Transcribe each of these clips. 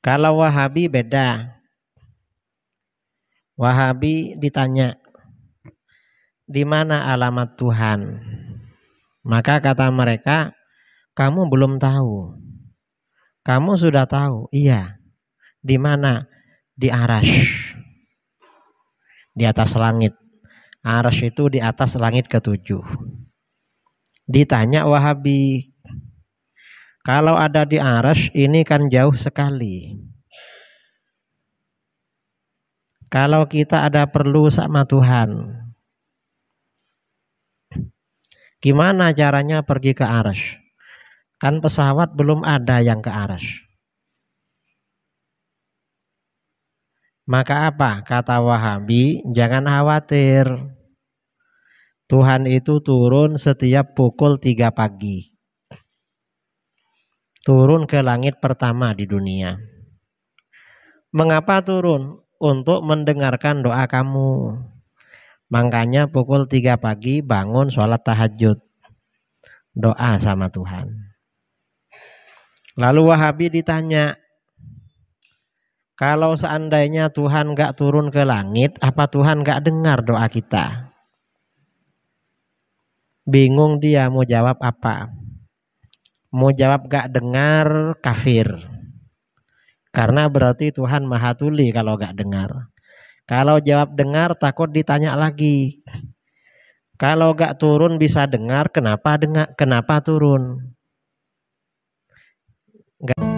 Kalau Wahabi beda. Wahabi ditanya, di mana alamat Tuhan? Maka kata mereka, kamu belum tahu. Kamu sudah tahu. Iya. Di mana? Di Arash. Di atas langit. Arash itu di atas langit ketujuh. Ditanya Wahabi, kalau ada di Arash ini kan jauh sekali. Kalau kita ada perlu sama Tuhan, gimana caranya pergi ke Arash? Kan pesawat belum ada yang ke Arash. Maka apa? Kata Wahabi, jangan khawatir. Tuhan itu turun setiap pukul 3 pagi. Turun ke langit pertama di dunia. Mengapa turun? Untuk mendengarkan doa kamu. Makanya pukul 3 pagi bangun sholat tahajud. Doa sama Tuhan. Lalu Wahabi ditanya, kalau seandainya Tuhan gak turun ke langit, apa Tuhan gak dengar doa kita? Bingung dia mau jawab apa. Mau jawab gak dengar, kafir. Karena berarti Tuhan maha tuli kalau gak dengar. Kalau jawab dengar, takut ditanya lagi. Kalau gak turun bisa dengar, kenapa turun? Gak.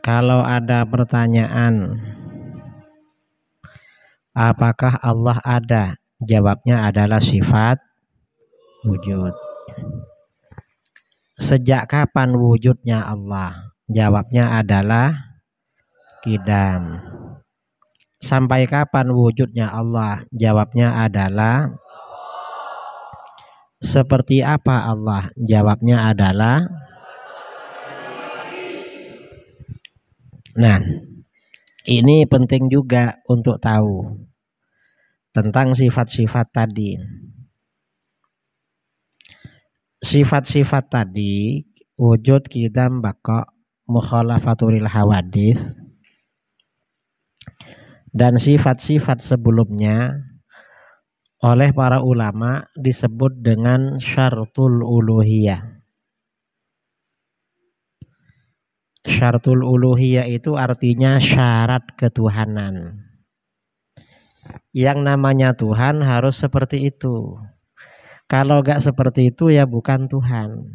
Kalau ada pertanyaan, apakah Allah ada? Jawabnya adalah sifat wujud. Sejak kapan wujudnya Allah? Jawabnya adalah qidam. Sampai kapan wujudnya Allah? Jawabnya adalah seperti apa Allah? Jawabnya adalah. Nah, ini penting juga untuk tahu tentang sifat-sifat tadi. Sifat-sifat tadi, wujud, qidam, baqa, mukhalafatul hawadits, dan sifat-sifat sebelumnya oleh para ulama disebut dengan syartul uluhiyah. Syartul uluhiyah itu artinya syarat ketuhanan. Yang namanya Tuhan harus seperti itu. Kalau gak seperti itu ya bukan Tuhan.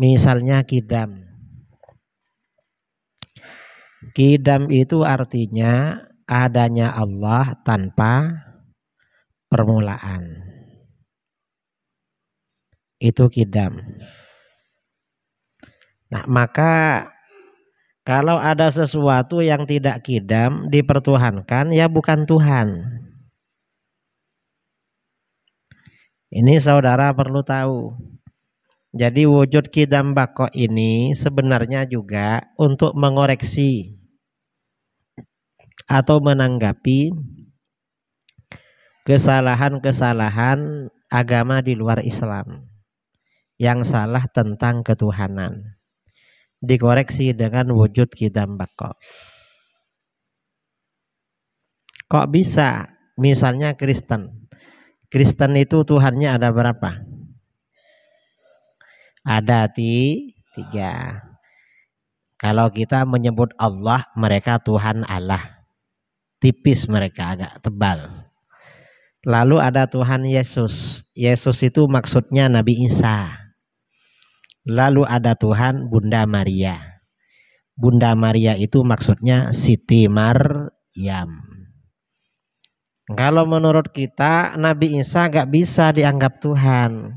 Misalnya qidam. Qidam itu artinya adanya Allah tanpa permulaan. Itu qidam. Nah, maka kalau ada sesuatu yang tidak qidam dipertuhankan, ya bukan Tuhan. Ini saudara perlu tahu. Jadi wujud qidam baqa ini sebenarnya juga untuk mengoreksi atau menanggapi kesalahan-kesalahan agama di luar Islam yang salah tentang ketuhanan. dikoreksi dengan wujud qidam baqa. Kok bisa? Misalnya Kristen. Kristen itu Tuhannya ada berapa? Ada tiga. Kalau kita menyebut Allah, mereka Tuhan Allah. Tipis mereka, agak tebal. Lalu ada Tuhan Yesus. Yesus itu maksudnya Nabi Isa. Lalu ada Tuhan Bunda Maria. Bunda Maria itu maksudnya Siti Maryam. Kalau menurut kita, Nabi Isa gak bisa dianggap Tuhan.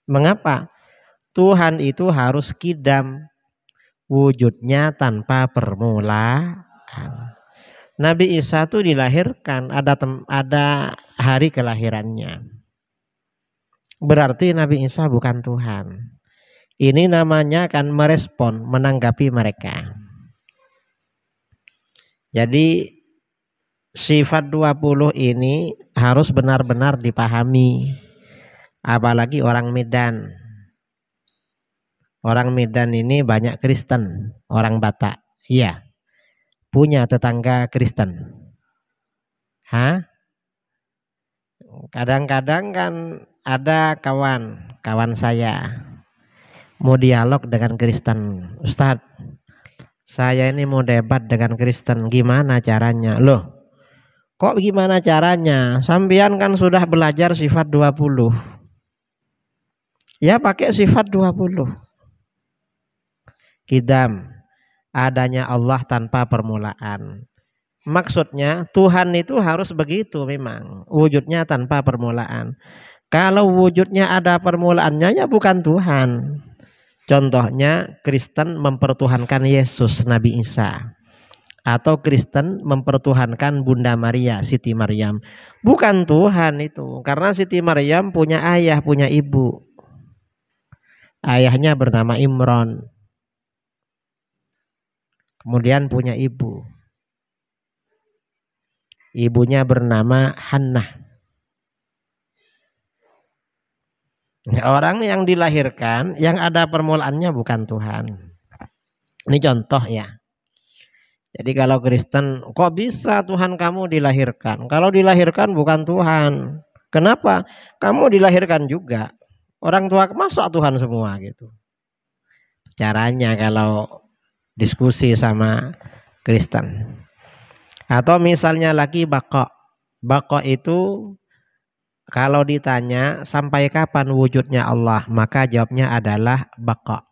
Mengapa? Tuhan itu harus qidam, wujudnya tanpa permulaan. Nabi Isa itu dilahirkan, ada hari kelahirannya. Berarti Nabi Isa bukan Tuhan. Ini namanya kan merespon, menanggapi mereka. Jadi sifat 20 ini harus benar-benar dipahami. Apalagi orang Medan. Orang Medan ini banyak Kristen, orang Batak. Iya. Punya tetangga Kristen. Hah? Kadang-kadang kan ada kawan saya mau dialog dengan Kristen. Ustadz, saya ini mau debat dengan Kristen, gimana caranya? Loh, kok gimana caranya? Sampean kan sudah belajar sifat 20. Ya pakai sifat 20. Qidam, adanya Allah tanpa permulaan. Maksudnya Tuhan itu harus begitu memang, wujudnya tanpa permulaan. Kalau wujudnya ada permulaannya ya bukan Tuhan. Contohnya Kristen mempertuhankan Yesus, Nabi Isa. Atau Kristen mempertuhankan Bunda Maria, Siti Maryam. Bukan Tuhan itu. Karena Siti Maryam punya ayah, punya ibu. Ayahnya bernama Imron. Kemudian punya ibu. Ibunya bernama Hannah. Orang yang dilahirkan, yang ada permulaannya bukan Tuhan. Ini contoh ya. Jadi kalau Kristen, kok bisa Tuhan kamu dilahirkan? Kalau dilahirkan bukan Tuhan. Kenapa? Kamu dilahirkan juga. Orang tua masa Tuhan semua gitu. Caranya kalau diskusi sama Kristen. Atau misalnya lagi baqa. Baqa itu kalau ditanya sampai kapan wujudnya Allah, maka jawabnya adalah baqa.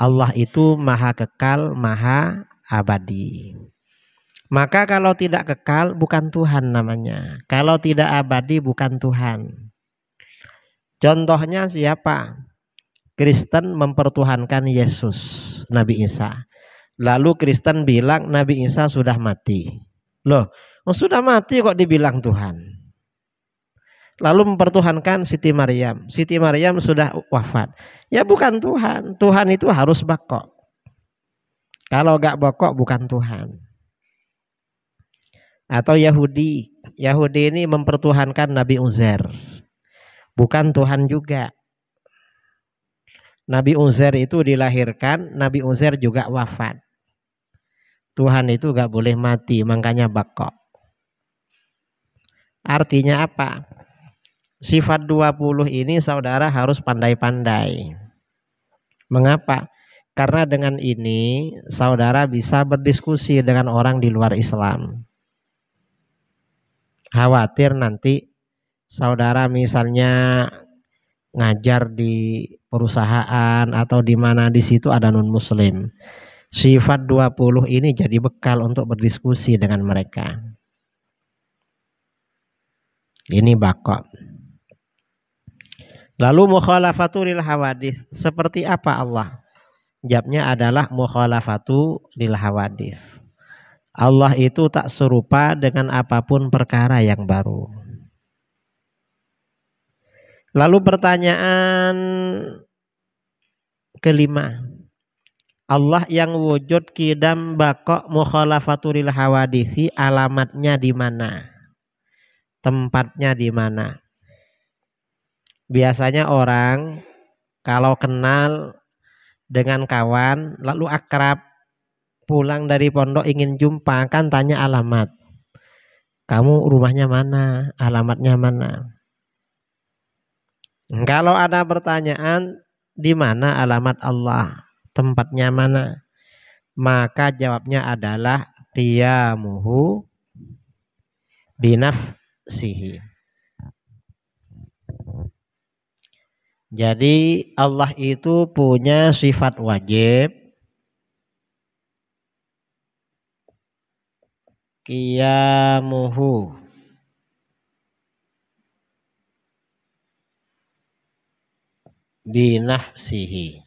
Allah itu maha kekal, maha abadi. Maka kalau tidak kekal bukan Tuhan namanya. Kalau tidak abadi bukan Tuhan. Contohnya siapa? Kristen mempertuhankan Yesus, Nabi Isa. Lalu Kristen bilang Nabi Isa sudah mati. Loh, sudah mati kok dibilang Tuhan? Lalu mempertuhankan Siti Maryam. Siti Maryam sudah wafat. Ya bukan Tuhan. Tuhan itu harus baqa. Kalau gak baqa bukan Tuhan. Atau Yahudi. Yahudi ini mempertuhankan Nabi Uzair. Bukan Tuhan juga. Nabi Uzair itu dilahirkan, Nabi Uzair juga wafat. Tuhan itu gak boleh mati, makanya baqa. Artinya apa? Sifat 20 ini saudara harus pandai-pandai. Mengapa? Karena dengan ini saudara bisa berdiskusi dengan orang di luar Islam. Khawatir nanti saudara misalnya ngajar di perusahaan atau di mana di situ ada non muslim. Sifat 20 ini jadi bekal untuk berdiskusi dengan mereka. Ini baqa. Lalu mukhalafatu lil hawadits. Seperti apa Allah? Jawabnya adalah mukhalafatu lil hawadits. Allah itu tak serupa dengan apapun perkara yang baru. Lalu pertanyaan kelima. Allah yang wujud qidam baqa mukhalafatu lil hawadits, alamatnya di mana? Tempatnya di mana? Biasanya orang kalau kenal dengan kawan, lalu akrab, pulang dari pondok ingin jumpa, kan tanya alamat. Kamu rumahnya mana? Alamatnya mana? Kalau ada pertanyaan, di mana alamat Allah? Tempatnya mana? Maka jawabnya adalah qiyamuhu binafsihi. Jadi Allah itu punya sifat wajib, qiyamuhu binafsihi.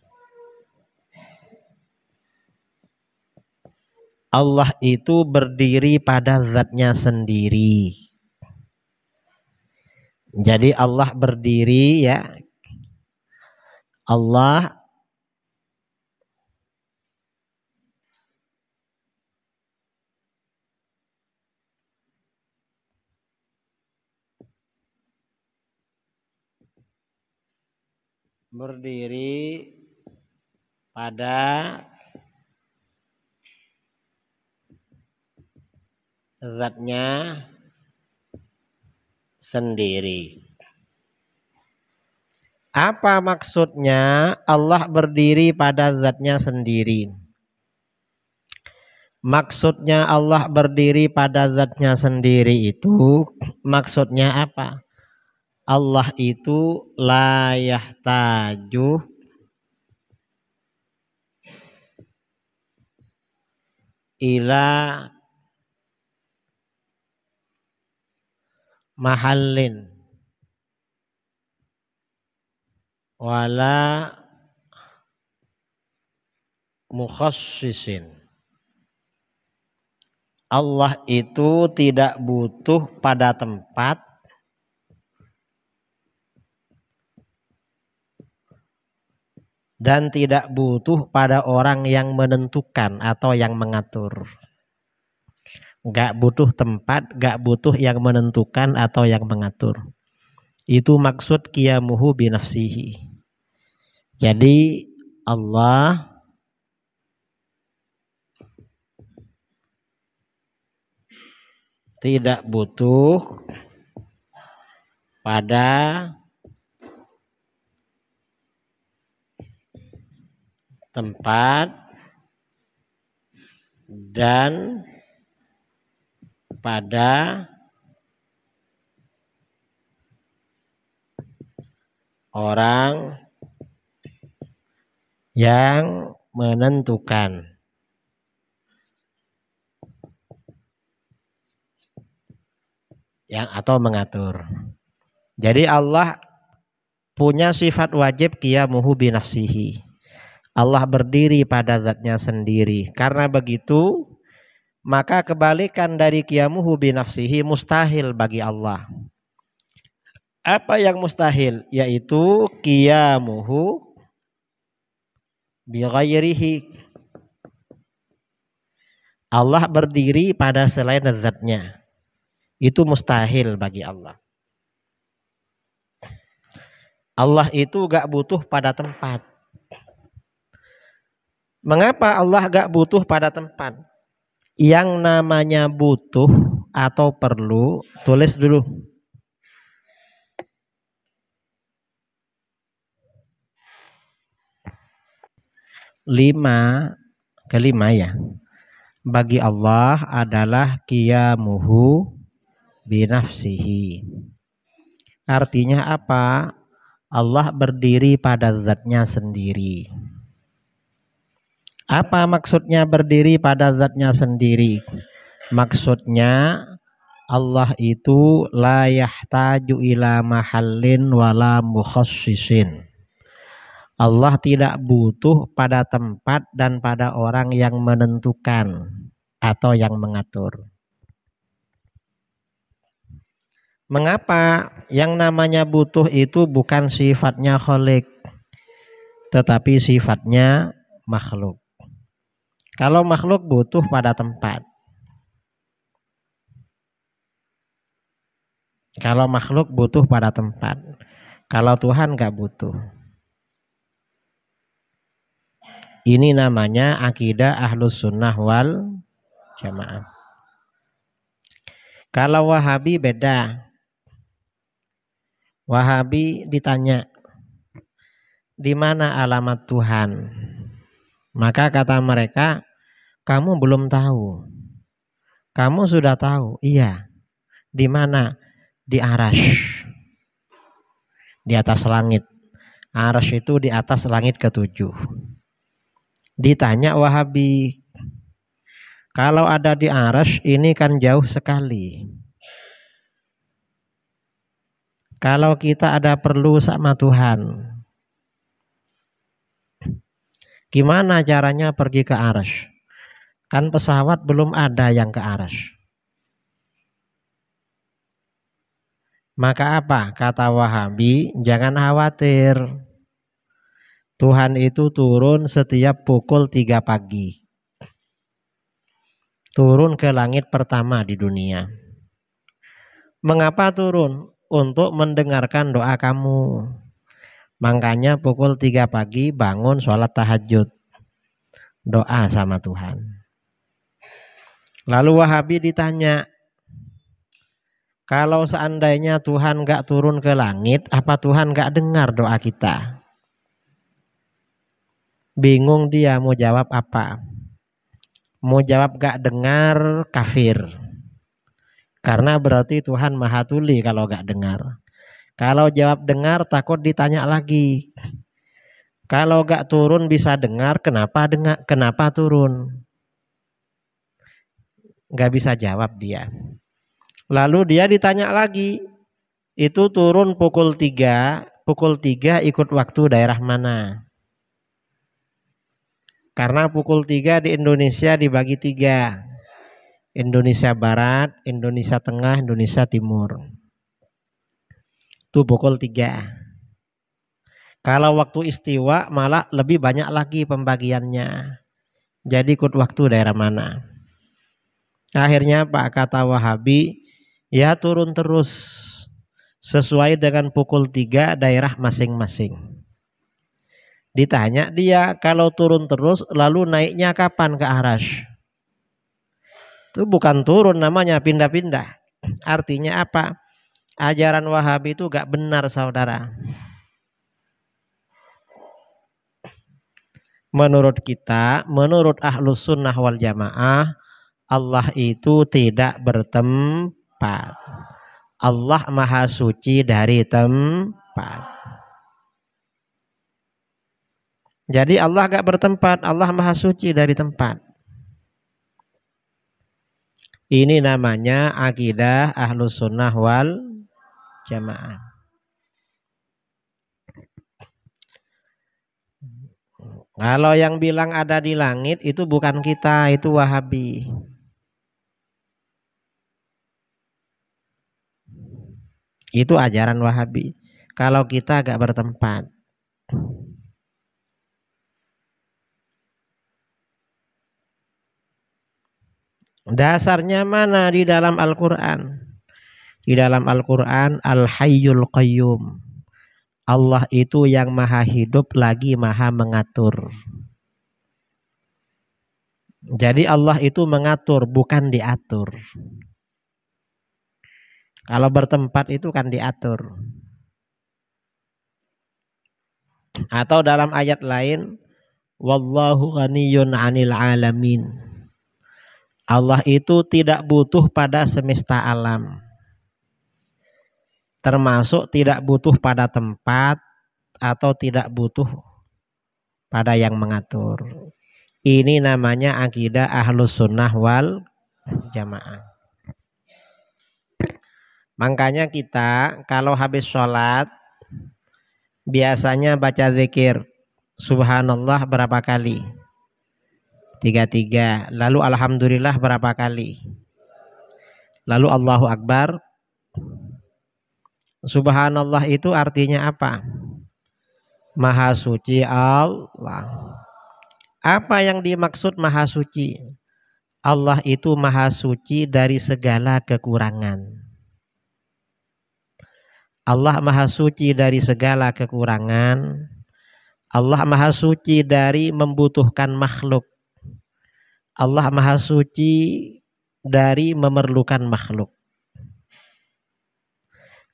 Allah itu berdiri pada zatnya sendiri. Jadi Allah berdiri ya. Allah berdiri pada zatnya sendiri. Apa maksudnya Allah berdiri pada zatnya sendiri? Maksudnya Allah berdiri pada zatnya sendiri itu maksudnya apa? Allah itu la yahtaju ila mahallin wala mukhassisin. Allah itu tidak butuh pada tempat dan tidak butuh pada orang yang menentukan atau yang mengatur. Gak butuh tempat, gak butuh yang menentukan atau yang mengatur. Itu maksud qiyamuhu binafsihi. Jadi Allah tidak butuh pada tempat dan pada orang yang menentukan. Yang atau mengatur. Jadi Allah punya sifat wajib qiyamuhu binafsihi. Allah berdiri pada zatnya sendiri. Karena begitu, maka kebalikan dari qiyamuhu binafsihi mustahil bagi Allah. Apa yang mustahil? Yaitu qiyamuhu bighairihi. Allah berdiri pada selain zatnya. Itu mustahil bagi Allah. Allah itu gak butuh pada tempat. Mengapa Allah gak butuh pada tempat? Yang namanya butuh atau perlu, tulis dulu. Kelima ya. Bagi Allah adalah qiyamuhu binafsihi. Artinya apa? Allah berdiri pada zatnya sendiri. Apa maksudnya berdiri pada zatnya sendiri? Maksudnya Allah itu la yahtaju ila mahallin wala mukhassisin. Allah tidak butuh pada tempat dan pada orang yang menentukan atau yang mengatur. Mengapa? Yang namanya butuh itu bukan sifatnya khalik, tetapi sifatnya makhluk. Kalau makhluk butuh pada tempat. Kalau makhluk butuh pada tempat. Kalau Tuhan nggak butuh. Ini namanya akidah Ahlus Sunnah wal Jamaah. Kalau Wahabi beda. Wahabi ditanya, di mana alamat Tuhan? Maka kata mereka, kamu belum tahu. Kamu sudah tahu. Iya. Di mana? Di Arash. Di atas langit. Arash itu di atas langit ketujuh. Ditanya Wahabi, kalau ada di Arash ini kan jauh sekali. Kalau kita ada perlu sama Tuhan, gimana caranya pergi ke Arash? Kan pesawat belum ada yang ke Arash. Maka apa? Kata Wahabi, jangan khawatir. Tuhan itu turun setiap pukul 3 pagi. Turun ke langit pertama di dunia. Mengapa turun? Untuk mendengarkan doa kamu. Makanya pukul 3 pagi bangun sholat tahajud. Doa sama Tuhan. Lalu Wahabi ditanya, kalau seandainya Tuhan gak turun ke langit, apa Tuhan gak dengar doa kita? Bingung dia mau jawab apa. Mau jawab gak dengar, kafir. Karena berarti Tuhan maha tuli kalau gak dengar. Kalau jawab dengar, takut ditanya lagi. Kalau gak turun bisa dengar, kenapa turun? Gak bisa jawab dia. Lalu dia ditanya lagi, itu turun pukul 3 ikut waktu daerah mana? Karena pukul 3 di Indonesia dibagi 3. Indonesia Barat, Indonesia Tengah, Indonesia Timur. Itu pukul 3. Kalau waktu istiwa malah lebih banyak lagi pembagiannya. Jadi ikut waktu daerah mana? Akhirnya Pak kata Wahabi, ya turun terus sesuai dengan pukul 3 daerah masing-masing. Ditanya dia, kalau turun terus lalu naiknya kapan ke Arash? Itu bukan turun, namanya pindah-pindah. Artinya apa? Ajaran Wahabi itu gak benar, saudara. Menurut kita, menurut Ahlus Sunnah wal Jamaah, Allah itu tidak bertempat. Allah maha suci dari tempat. Jadi Allah gak bertempat, Allah maha suci dari tempat. Ini namanya akidah Ahlus Sunnah wal Jamaah. Kalau yang bilang ada di langit itu bukan kita, itu Wahabi. Itu ajaran Wahabi. Kalau kita agak bertempat. Dasarnya mana? Di dalam Al-Quran. Di dalam Al-Quran, Al-Hayyul Qayyum. Allah itu yang maha hidup lagi maha mengatur. Jadi Allah itu mengatur, bukan diatur. Kalau bertempat itu kan diatur. Atau dalam ayat lain, wallahu ghaniyyun 'anil 'alamin. Allah itu tidak butuh pada semesta alam. Termasuk tidak butuh pada tempat atau tidak butuh pada yang mengatur. Ini namanya akidah Ahlus Sunnah wal Jamaah. Makanya kita kalau habis sholat biasanya baca zikir Subhanallah berapa kali? 33. Lalu Alhamdulillah berapa kali? Lalu Allahu Akbar. Subhanallah itu artinya apa? Maha suci Allah. Apa yang dimaksud maha suci? Allah itu maha suci dari segala kekurangan. Allah maha suci dari segala kekurangan. Allah Maha Suci dari membutuhkan makhluk. Allah Maha Suci dari memerlukan makhluk.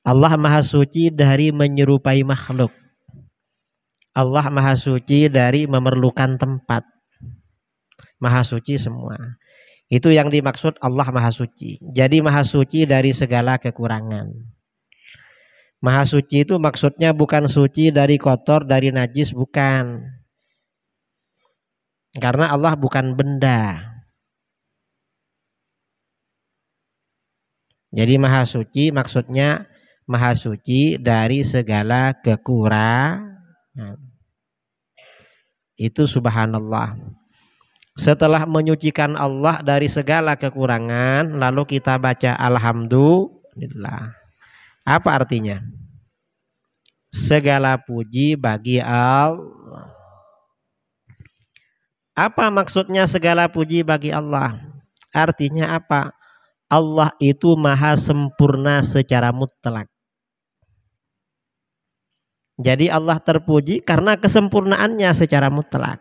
Allah Maha Suci dari menyerupai makhluk. Allah Maha Suci dari memerlukan tempat. Maha Suci semua. Itu yang dimaksud Allah Maha Suci. Jadi Maha Suci dari segala kekurangan. Maha Suci itu maksudnya bukan suci dari kotor, dari najis, bukan. Karena Allah bukan benda. Jadi Maha Suci maksudnya Maha Suci dari segala kekurangan. Itu subhanallah. Setelah menyucikan Allah dari segala kekurangan, lalu kita baca alhamdulillah. Apa artinya? Segala puji bagi Allah. Apa maksudnya segala puji bagi Allah? Artinya apa? Allah itu maha sempurna secara mutlak. Jadi Allah terpuji karena kesempurnaannya secara mutlak.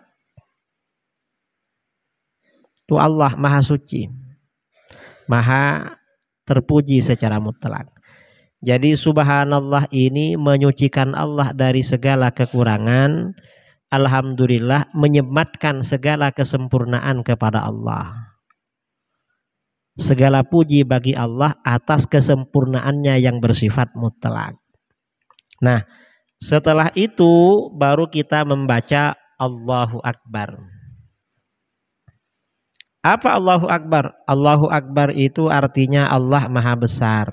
Itu Allah Maha Suci. Maha terpuji secara mutlak. Jadi subhanallah ini menyucikan Allah dari segala kekurangan. Alhamdulillah menyematkan segala kesempurnaan kepada Allah. Segala puji bagi Allah atas kesempurnaannya yang bersifat mutlak. Nah, setelah itu baru kita membaca Allahu Akbar. Apa Allahu Akbar? Allahu Akbar itu artinya Allah Maha Besar.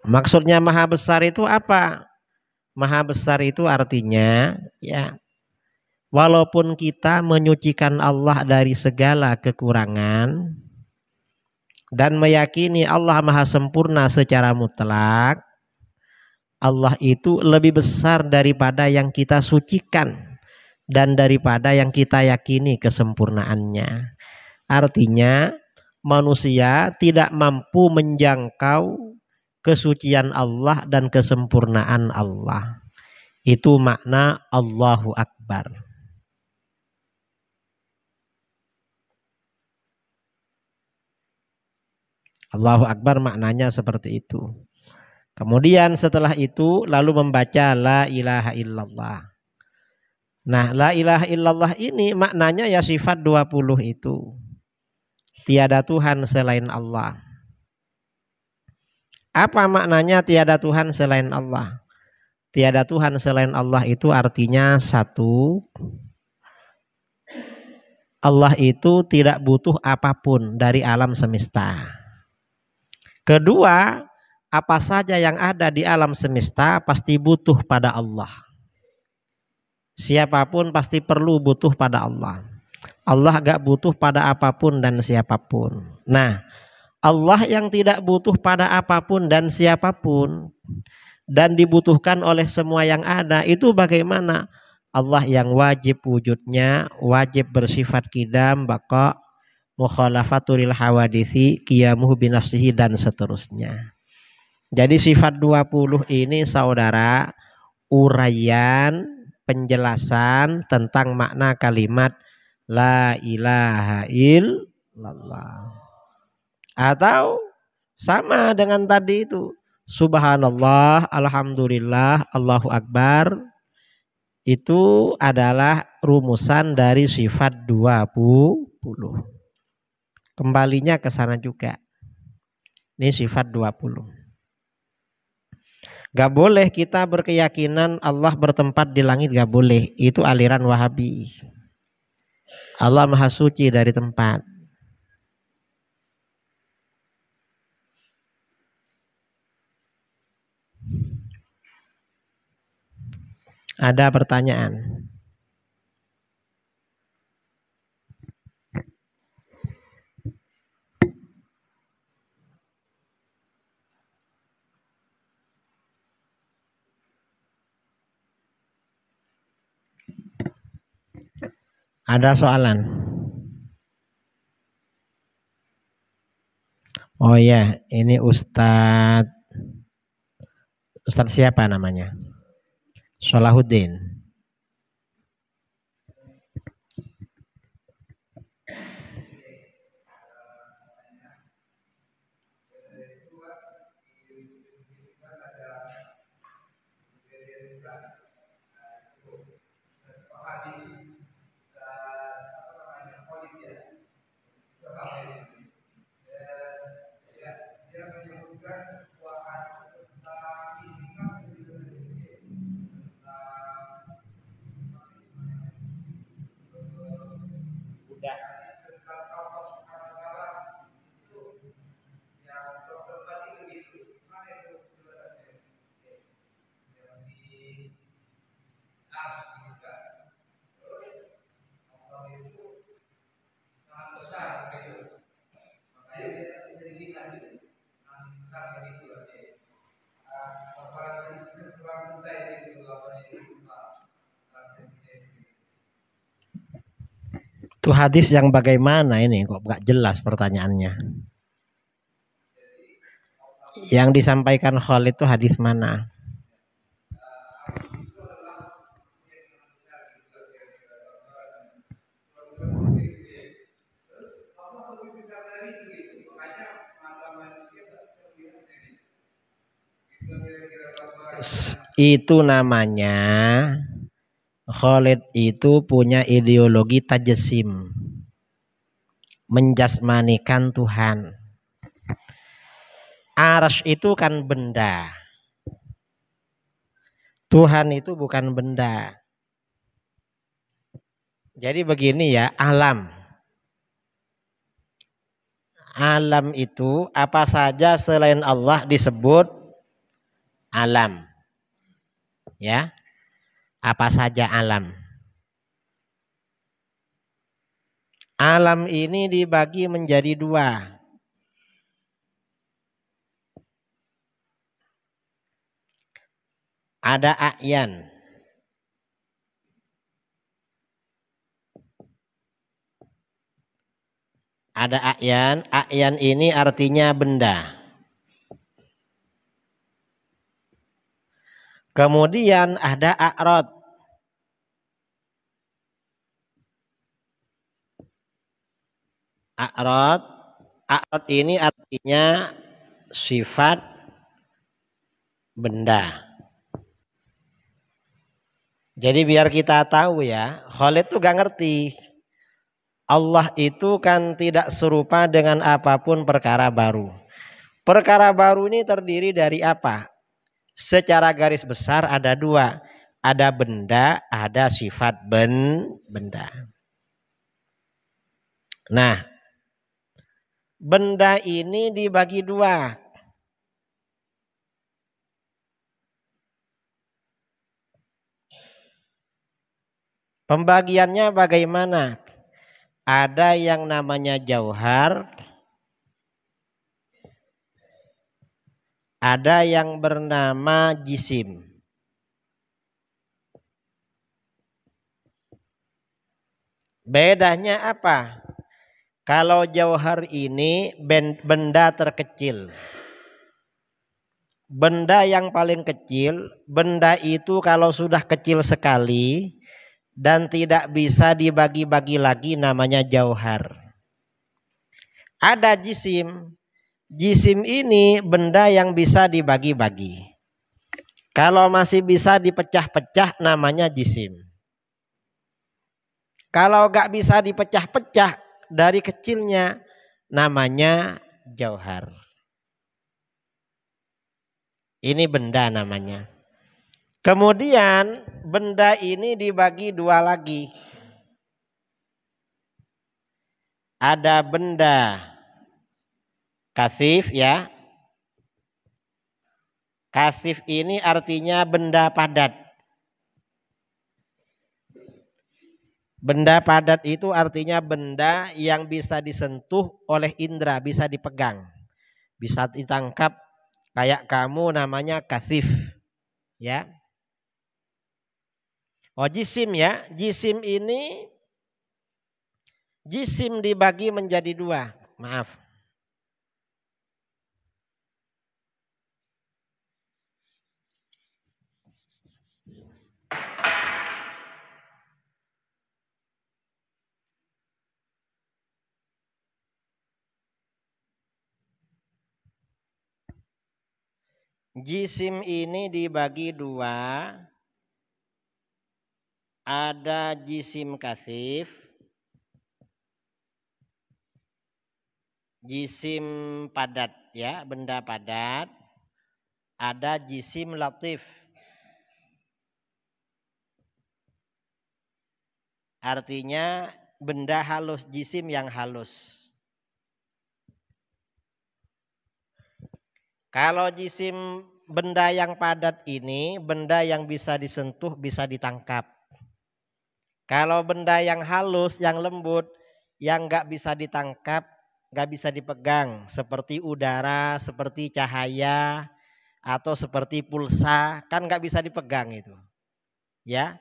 Maksudnya Maha Besar itu apa? Maha Besar itu artinya ya, walaupun kita menyucikan Allah dari segala kekurangan dan meyakini Allah Maha Sempurna secara mutlak, Allah itu lebih besar daripada yang kita sucikan dan daripada yang kita yakini kesempurnaannya. Artinya manusia tidak mampu menjangkau kesucian Allah dan kesempurnaan Allah. Itu makna Allahu Akbar. Allahu Akbar maknanya seperti itu. Kemudian setelah itu lalu membaca la ilaha illallah. Nah, la ilaha illallah ini maknanya ya sifat 20 itu. Tiada Tuhan selain Allah. Apa maknanya tiada Tuhan selain Allah? Tiada Tuhan selain Allah itu artinya satu, Allah itu tidak butuh apapun dari alam semesta. Kedua, apa saja yang ada di alam semesta pasti butuh pada Allah. Siapapun pasti perlu butuh pada Allah. Allah gak butuh pada apapun dan siapapun. Nah, Allah yang tidak butuh pada apapun dan siapapun dan dibutuhkan oleh semua yang ada, itu bagaimana? Allah yang wajib wujudnya, wajib bersifat qidam, baqa, mukhalafatul hawadisi, qiyamuhu binafsihi dan seterusnya. Jadi sifat 20 ini saudara uraian penjelasan tentang makna kalimat la ilaha illallah. Atau sama dengan tadi itu subhanallah, alhamdulillah, Allahu Akbar. Itu adalah rumusan dari sifat 20. Kembalinya ke sana juga. Ini sifat 20. Gak boleh kita berkeyakinan Allah bertempat di langit, gak boleh. Itu aliran Wahabi. Allah Maha Suci dari tempat. Ada pertanyaan? Ada soalan? Oh ya, ini Ustadz siapa namanya? Salahuddin. Itu hadis yang bagaimana ini? Kok nggak jelas pertanyaannya? Yang disampaikan Khalid itu hadis mana? Itu namanya Khalid itu punya ideologi tajesim, menjasmanikan Tuhan. Arsy itu kan benda, Tuhan itu bukan benda. Jadi begini ya, alam itu apa saja selain Allah disebut alam, ya, apa saja alam. Alam ini dibagi menjadi dua. Ada a'yan. Ada a'yan. A'yan ini artinya benda. Kemudian ada a'rad. A'rad ini artinya sifat benda. Jadi biar kita tahu ya, Khalid tuh gak ngerti. Allah itu kan tidak serupa dengan apapun perkara baru. Perkara baru ini terdiri dari apa? Secara garis besar ada dua. Ada benda, ada sifat benda. Nah, benda ini dibagi dua. Pembagiannya bagaimana? Ada yang namanya jauhar, ada yang bernama jisim. Bedanya apa? Kalau jauhar ini benda terkecil. Benda yang paling kecil, benda itu kalau sudah kecil sekali dan tidak bisa dibagi-bagi lagi namanya jauhar. Ada jisim. Jisim ini benda yang bisa dibagi-bagi. Kalau masih bisa dipecah-pecah namanya jisim. Kalau gak bisa dipecah-pecah dari kecilnya namanya jauhar. Ini benda namanya. Kemudian benda ini dibagi dua lagi. Ada benda kasif ya. Kasif ini artinya benda padat. Benda padat itu artinya benda yang bisa disentuh oleh indera, bisa dipegang. Bisa ditangkap, kayak kamu namanya kasif. Ya. Oh, jisim ya. Jisim ini jisim dibagi menjadi dua. Maaf. Jisim ini dibagi dua. Ada jisim kasif, jisim padat ya, benda padat. Ada jisim latif. Artinya benda halus, jisim yang halus. Kalau jisim benda yang padat ini, benda yang bisa disentuh, bisa ditangkap. Kalau benda yang halus, yang lembut, yang nggak bisa ditangkap, nggak bisa dipegang, seperti udara, seperti cahaya, atau seperti pulsa, kan nggak bisa dipegang itu. Ya,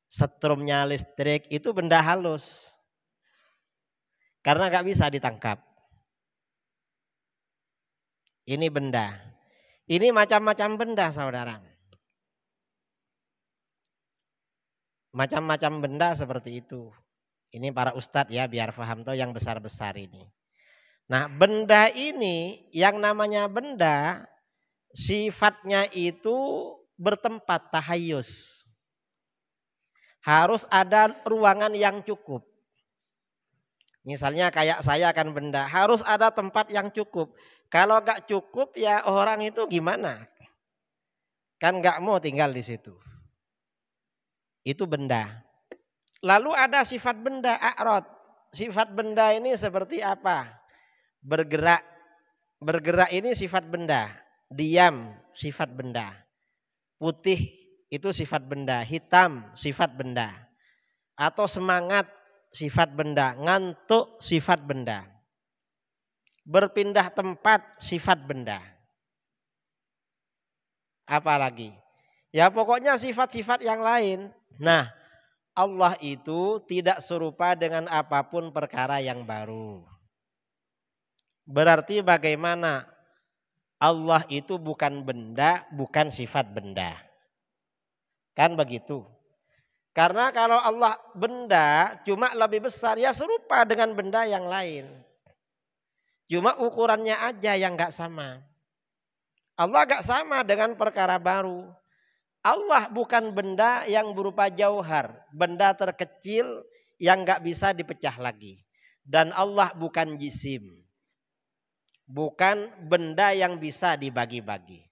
setrumnya listrik itu benda halus, karena nggak bisa ditangkap. Ini benda. Ini macam-macam benda, saudara. Macam-macam benda seperti itu. Ini para ustadz ya, biar paham tuh yang besar-besar ini. Nah, benda ini yang namanya benda, sifatnya itu bertempat, tahayus. Harus ada ruangan yang cukup. Misalnya kayak saya kan benda, harus ada tempat yang cukup. Kalau gak cukup ya orang itu gimana? Kan gak mau tinggal di situ. Itu benda. Lalu ada sifat benda, a'rad. Sifat benda ini seperti apa? Bergerak. Bergerak ini sifat benda. Diam, sifat benda. Putih itu sifat benda. Hitam, sifat benda. Atau semangat, sifat benda. Ngantuk, sifat benda. Berpindah tempat, sifat benda. Apalagi? Ya pokoknya sifat-sifat yang lain. Nah, Allah itu tidak serupa dengan apapun perkara yang baru. Berarti bagaimana? Allah itu bukan benda, bukan sifat benda. Kan begitu. Karena kalau Allah benda cuma lebih besar, ya serupa dengan benda yang lain. Cuma ukurannya aja yang gak sama. Allah gak sama dengan perkara baru. Allah bukan benda yang berupa jauhar, benda terkecil yang gak bisa dipecah lagi. Dan Allah bukan jisim, bukan benda yang bisa dibagi-bagi.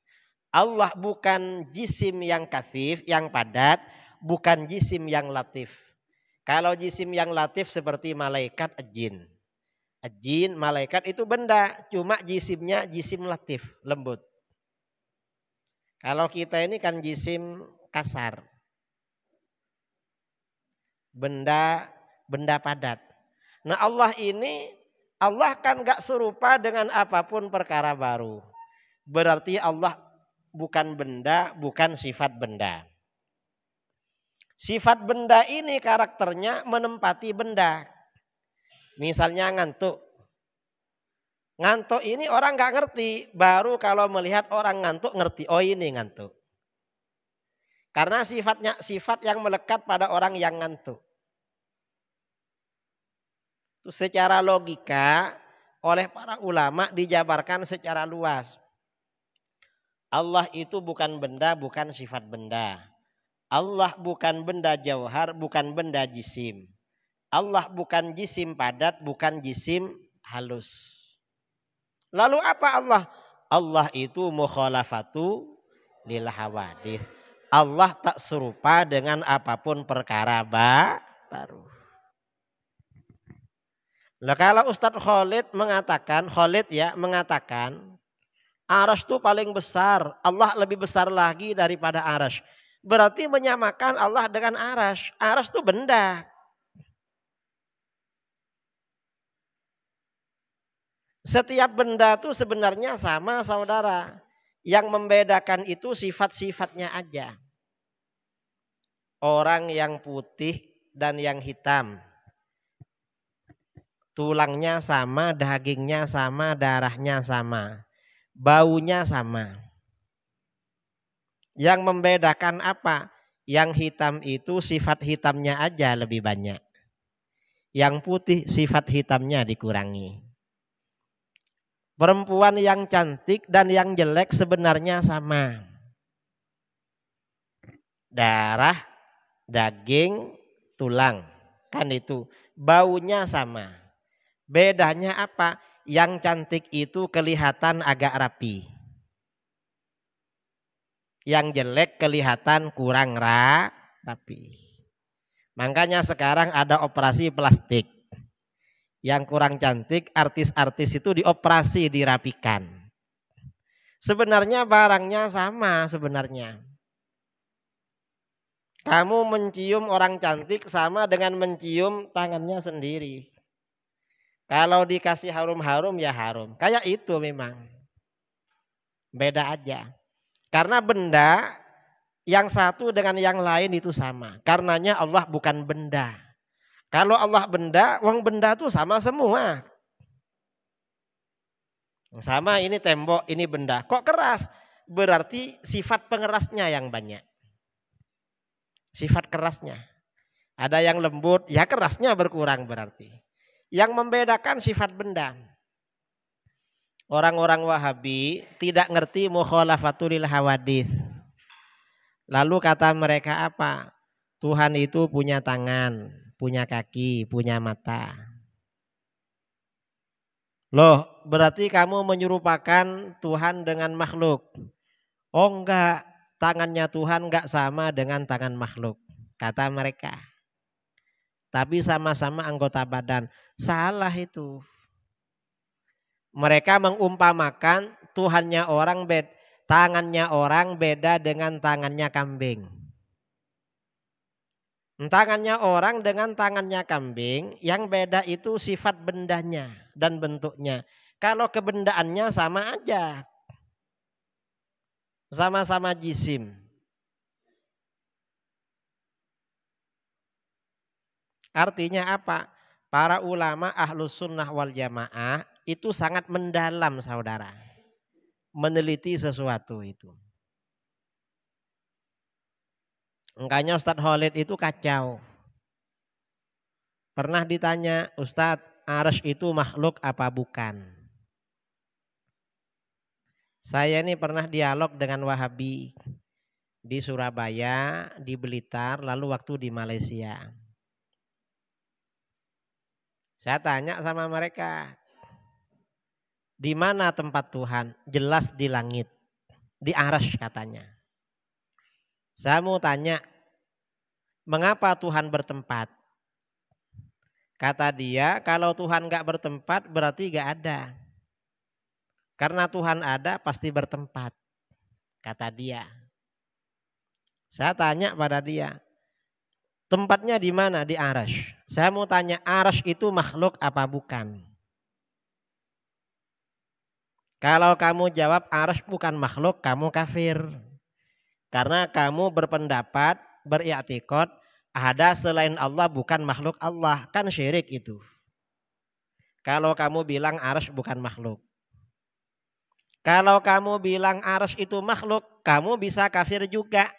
Allah bukan jisim yang kasif, yang padat, bukan jisim yang latif. Kalau jisim yang latif seperti malaikat, jin. Jin, malaikat itu benda, cuma jisimnya jisim latif, lembut. Kalau kita ini kan jisim kasar. Benda padat. Nah Allah ini, Allah kan gak serupa dengan apapun perkara baru. Berarti Allah bukan benda, bukan sifat benda. Sifat benda ini karakternya menempati benda. Misalnya ngantuk. Ngantuk ini orang gak ngerti. Baru kalau melihat orang ngantuk ngerti. Oh ini ngantuk. Karena sifatnya sifat yang melekat pada orang yang ngantuk. Secara logika oleh para ulama dijabarkan secara luas. Allah itu bukan benda, bukan sifat benda. Allah bukan benda jauhar, bukan benda jisim. Allah bukan jisim padat, bukan jisim halus. Lalu apa Allah? Allah itu mukhalafatu lil hawadits. Allah tak serupa dengan apapun perkara baru. Nah kalau Ustadz Khalid mengatakan, Arasy itu paling besar, Allah lebih besar lagi daripada arasy. Berarti menyamakan Allah dengan arasy. Arasy itu benda. Setiap benda itu sebenarnya sama, saudara. Yang membedakan itu sifat-sifatnya aja. Orang yang putih dan yang hitam. Tulangnya sama, dagingnya sama, darahnya sama. Baunya sama. Yang membedakan apa? Yang hitam itu sifat hitamnya aja lebih banyak. Yang putih sifat hitamnya dikurangi. Perempuan yang cantik dan yang jelek sebenarnya sama. Darah, daging, tulang. Kan itu. Baunya sama. Bedanya apa? Yang cantik itu kelihatan agak rapi. Yang jelek kelihatan kurang rapi. Makanya sekarang ada operasi plastik. Yang kurang cantik, artis-artis itu dioperasi, dirapikan. Sebenarnya barangnya sama sebenarnya. Kamu mencium orang cantik sama dengan mencium tangannya sendiri. Kalau dikasih harum-harum ya harum. Kayak itu memang. Beda aja. Karena benda yang satu dengan yang lain itu sama. Karenanya Allah bukan benda. Kalau Allah benda, wong benda itu sama semua. Sama ini tembok, ini benda. Kok keras? Berarti sifat pengerasnya yang banyak. Sifat kerasnya. Ada yang lembut, ya kerasnya berkurang berarti. Yang membedakan sifat benda. Orang-orang Wahabi tidak ngerti mukhalafatul hawadits. Lalu kata mereka apa? Tuhan itu punya tangan, punya kaki, punya mata. Loh, berarti kamu menyerupakan Tuhan dengan makhluk. Oh enggak, tangannya Tuhan enggak sama dengan tangan makhluk, kata mereka. Tapi sama-sama anggota badan. Salah itu. Mereka mengumpamakan Tuhannya orang beda, tangannya orang beda dengan tangannya kambing. Tangannya orang dengan tangannya kambing, yang beda itu sifat bendanya dan bentuknya. Kalau kebendaannya sama aja. Sama-sama jisim. Artinya apa? Para ulama ahlus sunnah wal jamaah itu sangat mendalam saudara. Meneliti sesuatu itu. Makanya Ustadz Khalid itu kacau. Pernah ditanya, Ustadz, arsy itu makhluk apa bukan? Saya ini pernah dialog dengan Wahabi di Surabaya, di Blitar, lalu waktu di Malaysia. Saya tanya sama mereka, di mana tempat Tuhan? Jelas di langit, di arsy katanya. Saya mau tanya, mengapa Tuhan bertempat? Kata dia, kalau Tuhan gak bertempat berarti gak ada. Karena Tuhan ada pasti bertempat, kata dia. Saya tanya pada dia, tempatnya di mana? Di arsy. Saya mau tanya, arsy itu makhluk apa bukan? Kalau kamu jawab arsy bukan makhluk, kamu kafir. Karena kamu berpendapat, beriktikad, ada selain Allah bukan makhluk Allah. Kan syirik itu. Kalau kamu bilang arsy bukan makhluk. Kalau kamu bilang arsy itu makhluk, kamu bisa kafir juga.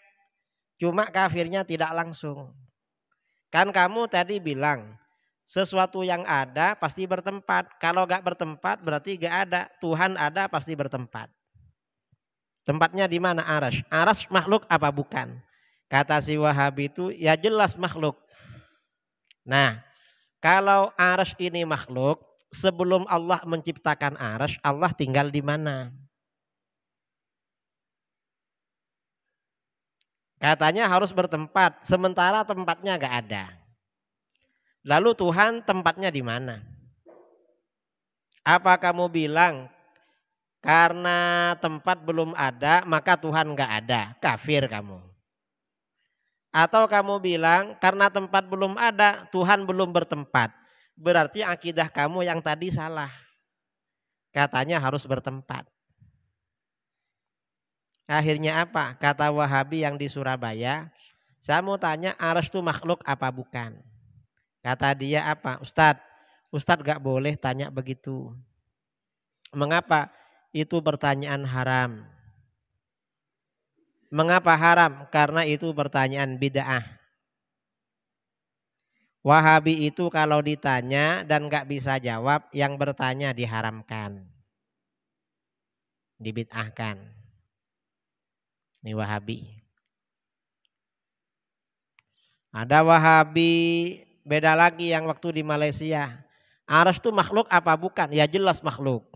Cuma kafirnya tidak langsung. Kan kamu tadi bilang, sesuatu yang ada pasti bertempat. Kalau gak bertempat berarti gak ada. Tuhan ada pasti bertempat. Tempatnya di mana? Arsy. Arsy makhluk apa bukan? Kata si Wahabi itu, ya jelas makhluk. Nah, kalau arsy ini makhluk, sebelum Allah menciptakan arsy, Allah tinggal di mana? Katanya harus bertempat, sementara tempatnya gak ada. Lalu Tuhan tempatnya di mana? Apa kamu bilang karena tempat belum ada maka Tuhan gak ada? Kafir kamu. Atau kamu bilang karena tempat belum ada Tuhan belum bertempat. Berarti akidah kamu yang tadi salah. Katanya harus bertempat. Akhirnya apa? Kata Wahabi yang di Surabaya, saya mau tanya arsy itu makhluk apa bukan? Kata dia apa? Ustadz gak boleh tanya begitu. Mengapa? Itu pertanyaan haram. Mengapa haram? Karena itu pertanyaan bid'ah. Wahabi itu kalau ditanya dan gak bisa jawab, yang bertanya diharamkan. dibid'ahkan. Ini Wahabi. Ada Wahabi beda lagi yang waktu di Malaysia. Arsy itu makhluk apa bukan? Ya jelas makhluk.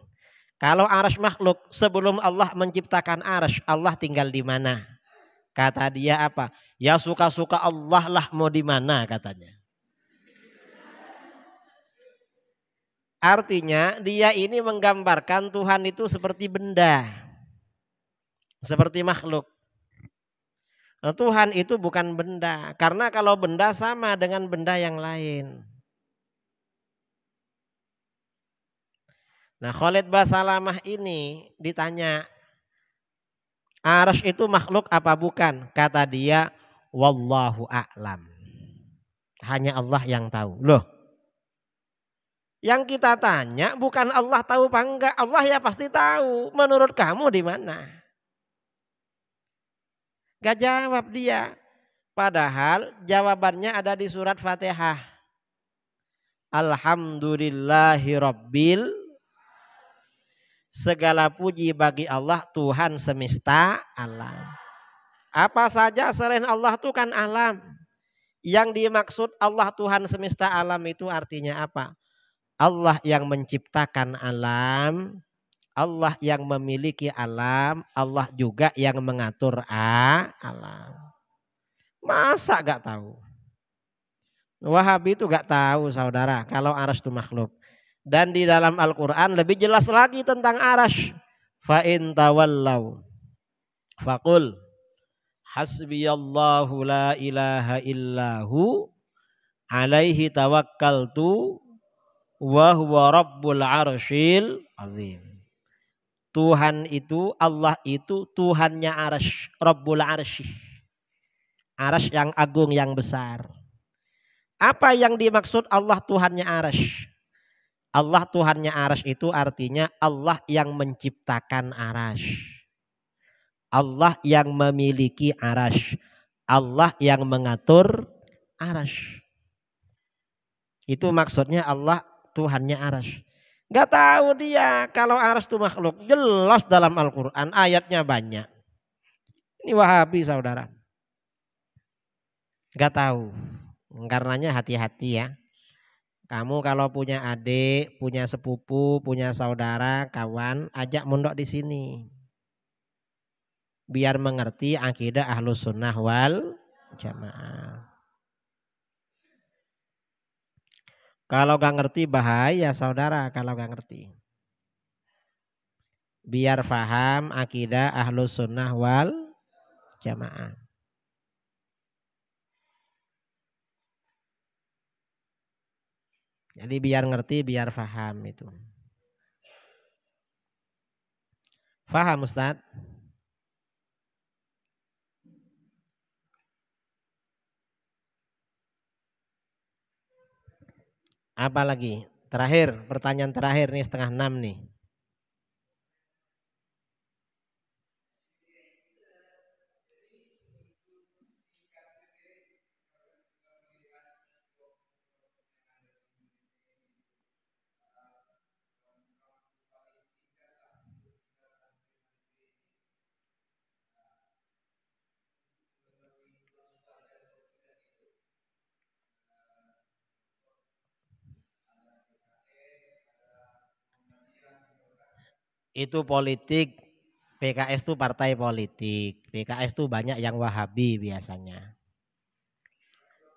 Kalau arsy makhluk, sebelum Allah menciptakan arsy, Allah tinggal di mana? Kata dia apa? Ya suka-suka Allah lah, mau di mana katanya. Artinya dia ini menggambarkan Tuhan itu seperti benda. Seperti makhluk. Nah, Tuhan itu bukan benda. Karena kalau benda sama dengan benda yang lain. Nah, Khalid Basalamah ini ditanya, arsy itu makhluk apa bukan? Kata dia, wallahu a'lam. Hanya Allah yang tahu. Loh, yang kita tanya bukan Allah tahu apa enggak. Allah ya pasti tahu. Menurut kamu di mana? Gak jawab dia. Padahal jawabannya ada di surat Fatihah. Alhamdulillahi Rabbil. Segala puji bagi Allah Tuhan semesta alam. Apa saja selain Allah itu kan alam. Yang dimaksud Allah Tuhan semesta alam itu artinya apa? Allah yang menciptakan alam. Allah yang memiliki alam. Allah juga yang mengatur alam. Masa gak tahu? Wahabi itu gak tahu saudara kalau arsy itu makhluk. Dan di dalam Al-Quran lebih jelas lagi tentang arsy. Fa in tawallau faqul hasbiyallahu la ilaha illahu alaihi tawakkaltu wa huwa rabbul arsyil azim. Tuhan itu, Allah itu Tuhannya arsy, Rabbul arsy. Arsy yang agung, yang besar. Apa yang dimaksud Allah Tuhannya arsy? Allah Tuhannya arsy itu artinya Allah yang menciptakan arsy. Allah yang memiliki arsy. Allah yang mengatur arsy. Itu maksudnya Allah Tuhannya arsy. Gak tahu dia kalau arsy itu makhluk. Jelas dalam Al-Quran ayatnya banyak. Ini Wahabi saudara. Gak tahu. Karenanya hati-hati ya. Kamu kalau punya adik, punya sepupu, punya saudara, kawan, ajak mondok di sini. Biar mengerti akidah Ahlus Sunnah wal Jamaah. Kalau gak ngerti bahaya saudara kalau gak ngerti. Biar faham akidah Ahlus Sunnah wal Jamaah. Jadi biar ngerti, biar faham itu. Faham Ustaz? Apa lagi? Terakhir, pertanyaan terakhir nih 5:30 nih. Itu politik. PKS itu partai politik. PKS itu banyak yang Wahabi biasanya.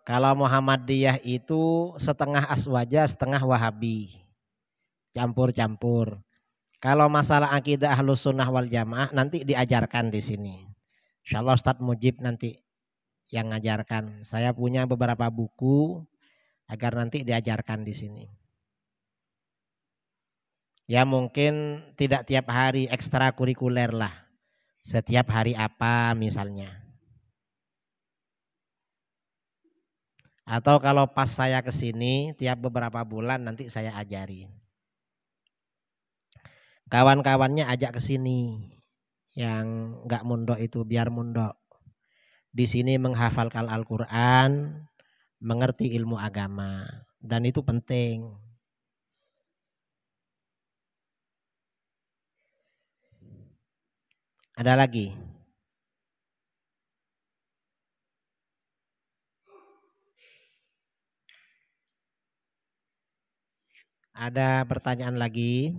Kalau Muhammadiyah itu setengah Aswaja, setengah Wahabi. Campur-campur. Kalau masalah akidah Ahlus Sunnah wal Jamaah nanti diajarkan di sini. Insyaallah Ustadz Mujib nanti yang ngajarkan. Saya punya beberapa buku agar nanti diajarkan di sini. Ya mungkin tidak tiap hari ekstrakurikuler lah. Setiap hari apa misalnya. Atau kalau pas saya ke sini tiap beberapa bulan nanti saya ajari. Kawan-kawannya ajak ke sini. Yang enggak mondok itu biar mondok. Di sini menghafalkan Al-Quran, mengerti ilmu agama. Dan itu penting. Ada lagi? Ada pertanyaan lagi?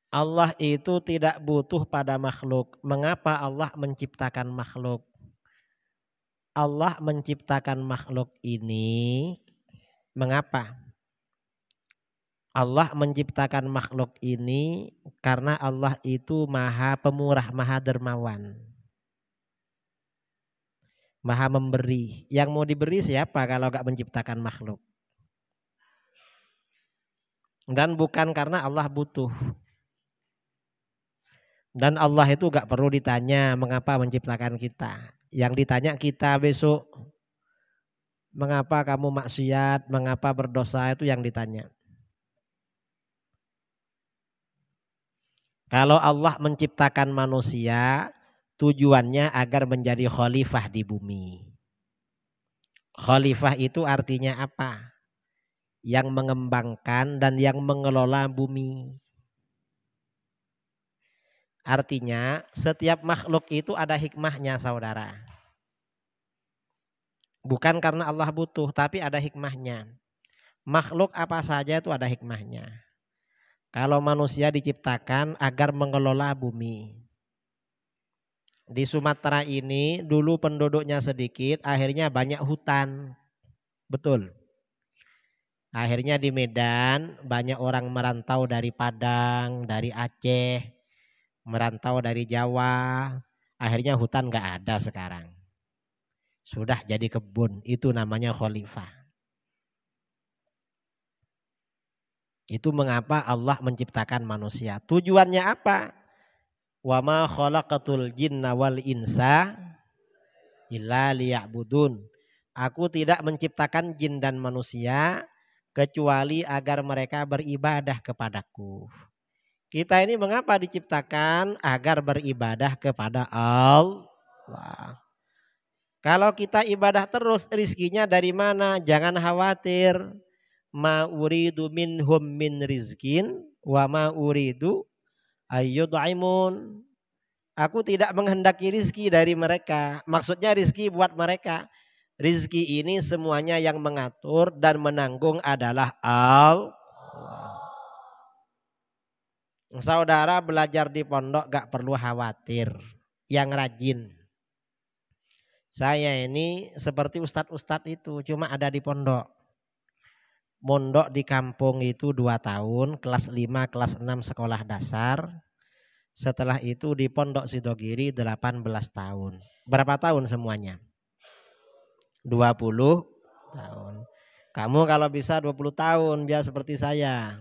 Allah itu tidak butuh pada makhluk. Mengapa Allah menciptakan makhluk? Allah menciptakan makhluk ini mengapa? Allah menciptakan makhluk ini karena Allah itu maha pemurah, maha dermawan. Maha memberi. Yang mau diberi siapa kalau gak menciptakan makhluk? Dan bukan karena Allah butuh. Dan Allah itu gak perlu ditanya mengapa menciptakan kita. Yang ditanya kita besok, mengapa kamu maksiat, mengapa berdosa, itu yang ditanya. Kalau Allah menciptakan manusia, tujuannya agar menjadi khalifah di bumi. Khalifah itu artinya apa? Yang mengembangkan dan yang mengelola bumi. Artinya setiap makhluk itu ada hikmahnya, saudara. Bukan karena Allah butuh, tapi ada hikmahnya. Makhluk apa saja itu ada hikmahnya. Kalau manusia diciptakan agar mengelola bumi. Di Sumatera ini dulu penduduknya sedikit, akhirnya banyak hutan. Betul. Akhirnya di Medan banyak orang merantau dari Padang, dari Aceh, merantau dari Jawa. Akhirnya hutan gak ada sekarang. Sudah jadi kebun, itu namanya khalifah. Itu mengapa Allah menciptakan manusia. Tujuannya apa? Wa ma khalaqatul jinna wal insa illa liya'budun. Aku tidak menciptakan jin dan manusia kecuali agar mereka beribadah kepadaku. Kita ini mengapa diciptakan? Agar beribadah kepada Allah. Kalau kita ibadah terus, rizkinya dari mana? Jangan khawatir. Ma uridu minhum min rizkin wa ma uridu ayyud'imun. Aku tidak menghendaki rizki dari mereka. Maksudnya rizki buat mereka. Rizki ini semuanya yang mengatur dan menanggung adalah Allah. Saudara belajar di pondok gak perlu khawatir. Yang rajin. Saya ini seperti ustadz-ustadz itu cuma ada di pondok. Mondok di kampung itu 2 tahun, kelas 5, kelas 6 sekolah dasar. Setelah itu di Pondok Sidogiri 18 tahun. Berapa tahun semuanya? 20 tahun. Kamu kalau bisa 20 tahun biar seperti saya.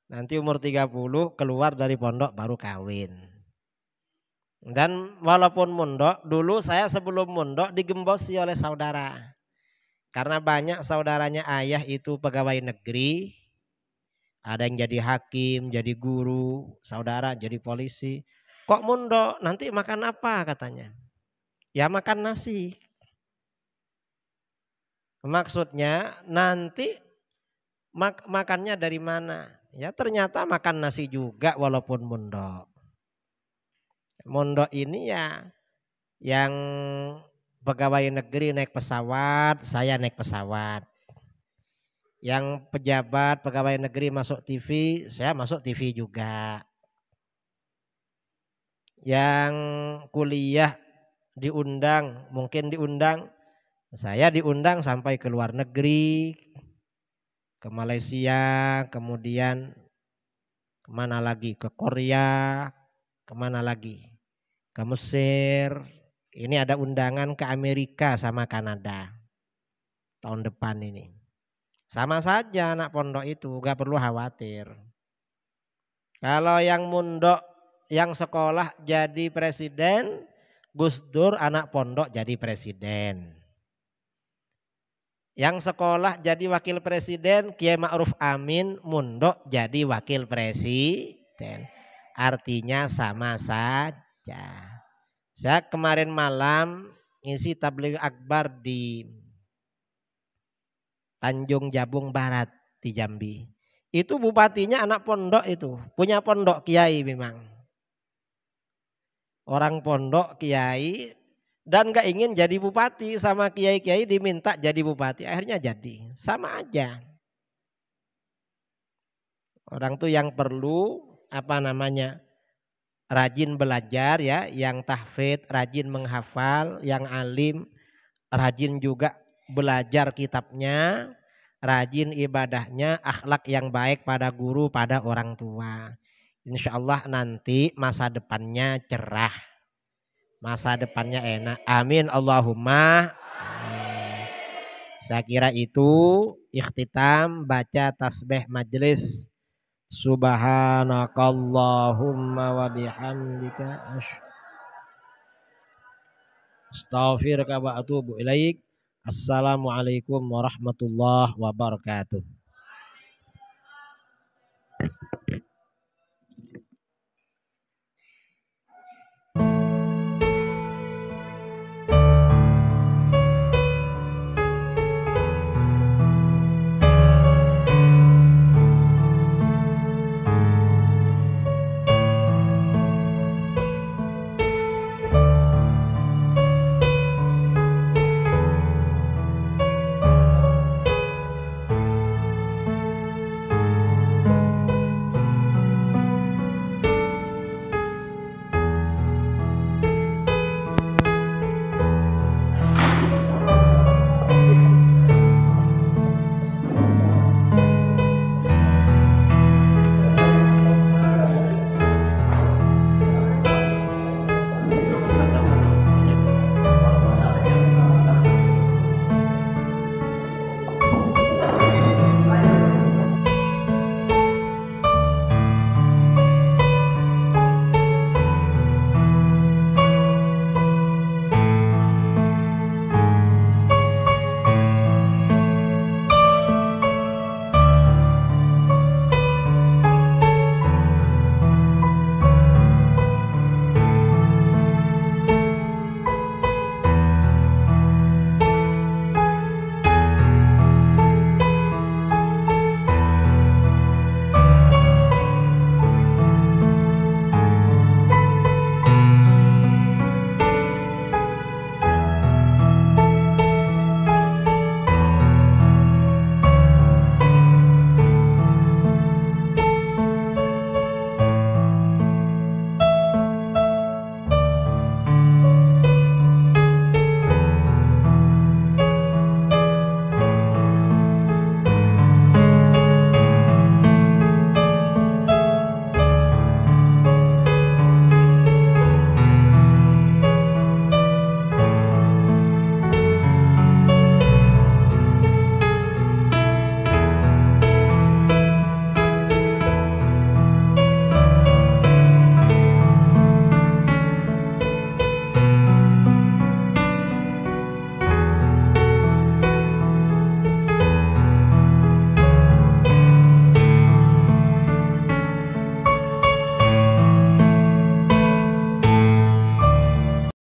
Nanti umur 30 keluar dari pondok baru kawin. Dan walaupun mondok, dulu saya sebelum mondok digembosi oleh saudara. Karena banyak saudaranya ayah itu pegawai negeri. Ada yang jadi hakim, jadi guru, saudara jadi polisi. Kok mondok? Nanti makan apa katanya? Ya makan nasi. Maksudnya nanti makannya dari mana? Ya ternyata makan nasi juga walaupun mondok. Mondok ini ya yang pegawai negeri naik pesawat, saya naik pesawat. Yang pejabat pegawai negeri masuk TV, saya masuk TV juga. Yang kuliah diundang, mungkin diundang, saya diundang sampai ke luar negeri, ke Malaysia, kemudian kemana lagi, ke Korea, kemana lagi, ke Mesir. Ini ada undangan ke Amerika sama Kanada tahun depan ini. Sama saja anak pondok itu, gak perlu khawatir. Kalau yang mondok, yang sekolah jadi presiden, Gus Dur anak pondok jadi presiden. Yang sekolah jadi wakil presiden, Kiai Ma'ruf Amin mundok jadi wakil presiden. Artinya sama saja. Saya kemarin malam ngisi tabligh akbar di Tanjung Jabung Barat di Jambi. Itu bupatinya anak pondok itu, punya pondok kiai memang. Orang pondok kiai dan gak ingin jadi bupati, sama kiai-kiai diminta jadi bupati, akhirnya jadi. Sama aja. Orang tuh yang perlu apa namanya? Rajin belajar ya, yang tahfidz, rajin menghafal, yang alim, rajin juga belajar kitabnya, rajin ibadahnya, akhlak yang baik pada guru, pada orang tua. Insya Allah nanti masa depannya cerah, masa depannya enak. Amin Allahumma. Amin. Saya kira itu ikhtitam baca tasbih majelis. Subhanakallahumma wa bihamdika astaghfiruka wa atubu ilaik. Assalamualaikum warahmatullahi wabarakatuh.